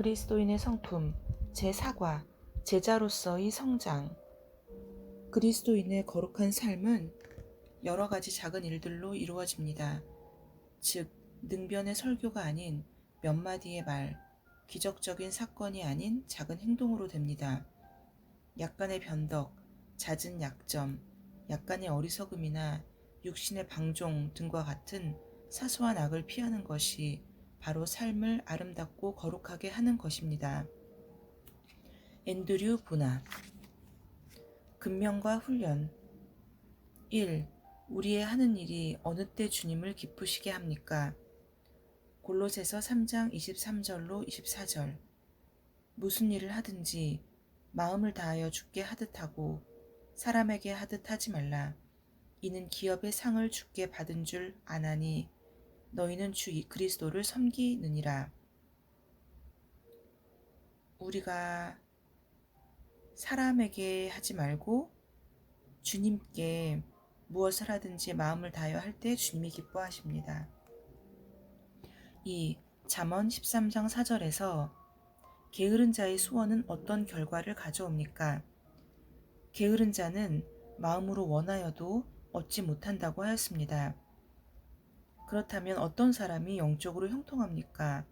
그리스도인의 성품, 제4과, 제자로서의 성장. 그리스도인의 거룩한 삶은 여러 가지 작은 일들로 이루어집니다. 즉, 능변의 설교가 아닌 몇 마디의 말, 기적적인 사건이 아닌 작은 행동으로 됩니다. 약간의 변덕, 잦은 약점, 약간의 어리석음이나 육신의 방종 등과 같은 사소한 악을 피하는 것이 바로 삶을 아름답고 거룩하게 하는 것입니다. 앤드류 보나. 근면과 훈련. 1. 우리의 하는 일이 어느 때 주님을 기쁘시게 합니까? 골로새서 3장 23절로 24절. 무슨 일을 하든지 마음을 다하여 주께 하듯 하고 사람에게 하듯 하지 말라. 이는 기업의 상을 주께 받은 줄 아나니 너희는 주 그리스도를 섬기느니라. 우리가 사람에게 하지 말고 주님께 무엇을 하든지 마음을 다하여 할 때 주님이 기뻐하십니다. 2. 잠언 13장 4절에서 게으른 자의 수원은 어떤 결과를 가져옵니까? 게으른 자는 마음으로 원하여도 얻지 못한다고 하였습니다. 그렇다면 어떤 사람이 영적으로 형통합니까?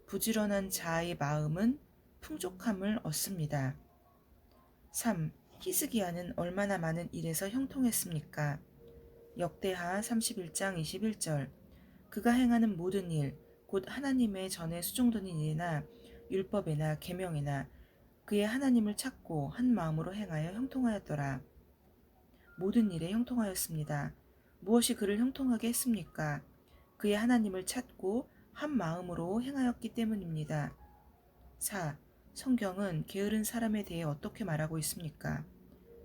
부지런한 자의 마음은 풍족함을 얻습니다. 3. 히스기야는 얼마나 많은 일에서 형통했습니까? 역대하 31장 21절. 그가 행하는 모든 일, 곧 하나님의 전에 수종되는 일이나 율법에나 계명에나 그의 하나님을 찾고 한 마음으로 행하여 형통하였더라. 모든 일에 형통하였습니다. 무엇이 그를 형통하게 했습니까? 그의 하나님을 찾고 한 마음으로 행하였기 때문입니다. 4. 성경은 게으른 사람에 대해 어떻게 말하고 있습니까?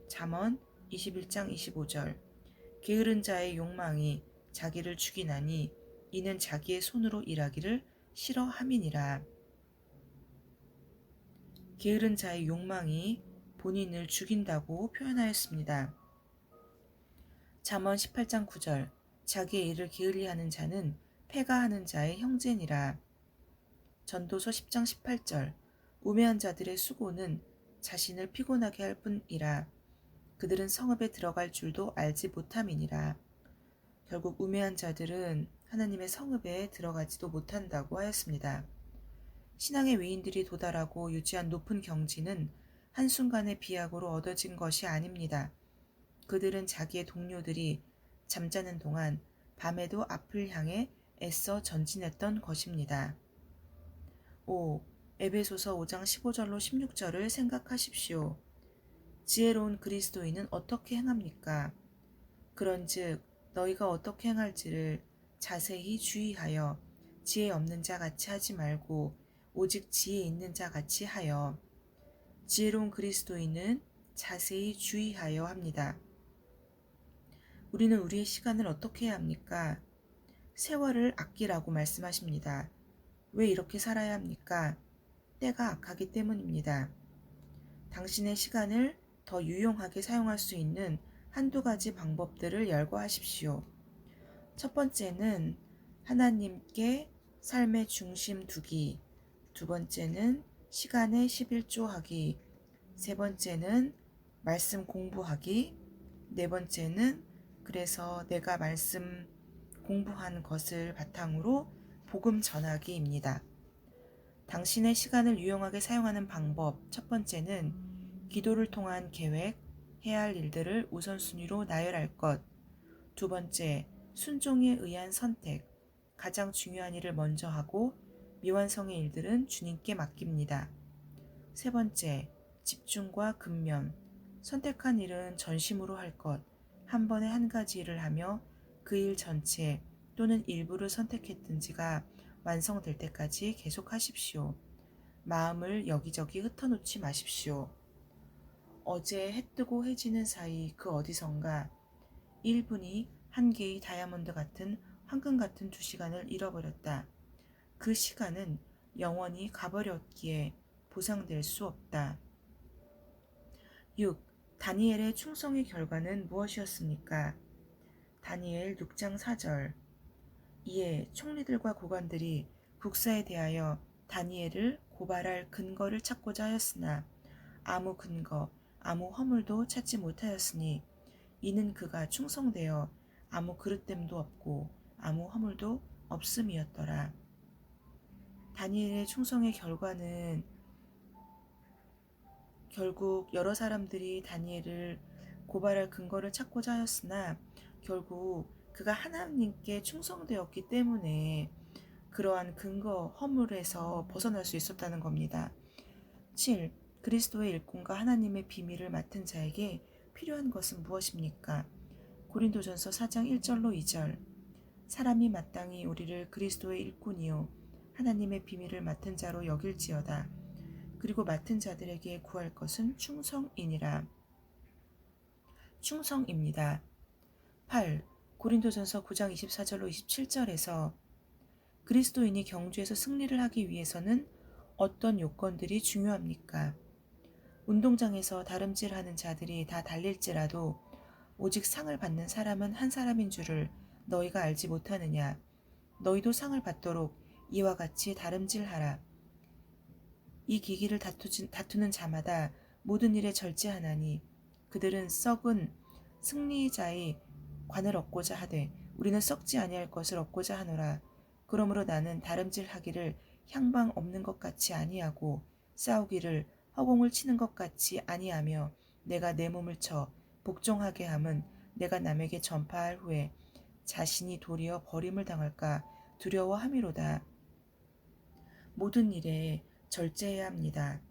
잠언 21장 25절. 게으른 자의 욕망이 자기를 죽이나니 이는 자기의 손으로 일하기를 싫어함이니라. 게으른 자의 욕망이 본인을 죽인다고 표현하였습니다. 잠언 18장 9절. 자기의 일을 게을리하는 자는 패가하는 자의 형제니라. 전도서 10장 18절. 우매한 자들의 수고는 자신을 피곤하게 할 뿐이라. 그들은 성읍에 들어갈 줄도 알지 못함이니라. 결국 우매한 자들은 하나님의 성읍에 들어가지도 못한다고 하였습니다. 신앙의 위인들이 도달하고 유지한 높은 경지는 한순간의 비약으로 얻어진 것이 아닙니다. 그들은 자기의 동료들이 잠자는 동안 밤에도 앞을 향해 애써 전진했던 것입니다. 5. 에베소서 5장 15절로 16절을 생각하십시오. 지혜로운 그리스도인은 어떻게 행합니까? 그런즉 너희가 어떻게 행할지를 자세히 주의하여 지혜 없는 자 같이 하지 말고 오직 지혜 있는 자 같이 하여. 지혜로운 그리스도인은 자세히 주의하여 합니다. 우리는 우리의 시간을 어떻게 해야 합니까? 세월을 아끼라고 말씀하십니다. 왜 이렇게 살아야 합니까? 때가 악하기 때문입니다. 당신의 시간을 더 유용하게 사용할 수 있는 한두 가지 방법들을 열거하십시오. 첫 번째는 하나님께 삶의 중심 두기, 두 번째는 시간에 11조 하기, 세 번째는 말씀 공부하기, 네 번째는 그래서 내가 말씀 공부한 것을 바탕으로 복음 전하기입니다. 당신의 시간을 유용하게 사용하는 방법 첫 번째는 기도를 통한 계획, 해야 할 일들을 우선순위로 나열할 것. 두 번째, 순종에 의한 선택. 가장 중요한 일을 먼저 하고 미완성의 일들은 주님께 맡깁니다. 세 번째, 집중과 근면. 선택한 일은 전심으로 할 것. 한 번에 한 가지 일을 하며 그 일 전체 또는 일부를 선택했든지가 완성될 때까지 계속하십시오. 마음을 여기저기 흩어놓지 마십시오. 어제 해 뜨고 해 지는 사이 그 어디선가 1분이 한 개의 다이아몬드 같은 황금 같은 2시간을 잃어버렸다. 그 시간은 영원히 가버렸기에 보상될 수 없다. 6. 다니엘의 충성의 결과는 무엇이었습니까? 다니엘 6장 4절. 이에 총리들과 고관들이 국사에 대하여 다니엘을 고발할 근거를 찾고자 하였으나 아무 근거, 아무 허물도 찾지 못하였으니 이는 그가 충성되어 아무 그릇됨도 없고 아무 허물도 없음이었더라. 다니엘의 충성의 결과는 결국 여러 사람들이 다니엘을 고발할 근거를 찾고자 하였으나 결국 그가 하나님께 충성되었기 때문에 그러한 근거, 허물에서 벗어날 수 있었다는 겁니다. 7. 그리스도의 일꾼과 하나님의 비밀을 맡은 자에게 필요한 것은 무엇입니까? 고린도전서 4장 1절로 2절. 사람이 마땅히 우리를 그리스도의 일꾼이요 하나님의 비밀을 맡은 자로 여길지어다. 그리고 맡은 자들에게 구할 것은 충성이니라. 충성입니다. 8. 고린도전서 9장 24절로 27절에서 그리스도인이 경주에서 승리를 하기 위해서는 어떤 요건들이 중요합니까? 운동장에서 다름질하는 자들이 다 달릴지라도 오직 상을 받는 사람은 한 사람인 줄을 너희가 알지 못하느냐? 너희도 상을 받도록 이와 같이 다름질하라. 이 기기를 다투는 자마다 모든 일에 절제하나니 그들은 썩은 승리자의 관을 얻고자 하되 우리는 썩지 아니할 것을 얻고자 하노라. 그러므로 나는 다름질하기를 향방 없는 것 같이 아니하고 싸우기를 허공을 치는 것 같이 아니하며 내가 내 몸을 쳐 복종하게 함은 내가 남에게 전파할 후에 자신이 도리어 버림을 당할까 두려워함이로다. 모든 일에 절제해야 합니다.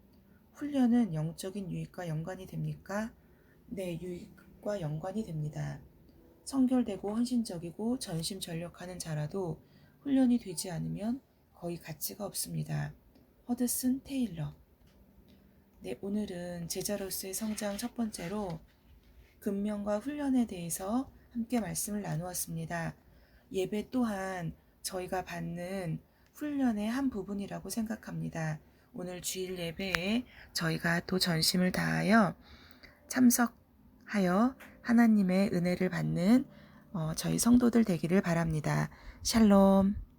훈련은 영적인 유익과 연관이 됩니까? 네, 유익과 연관이 됩니다. 성결되고 헌신적이고 전심전력하는 자라도 훈련이 되지 않으면 거의 가치가 없습니다. 허드슨 테일러. 네, 오늘은 제자로서의 성장 첫 번째로 근면과 훈련에 대해서 함께 말씀을 나누었습니다. 예배 또한 저희가 받는 훈련의 한 부분이라고 생각합니다. 오늘 주일 예배에 저희가 또 전심을 다하여 참석하여 하나님의 은혜를 받는 저희 성도들 되기를 바랍니다. 샬롬.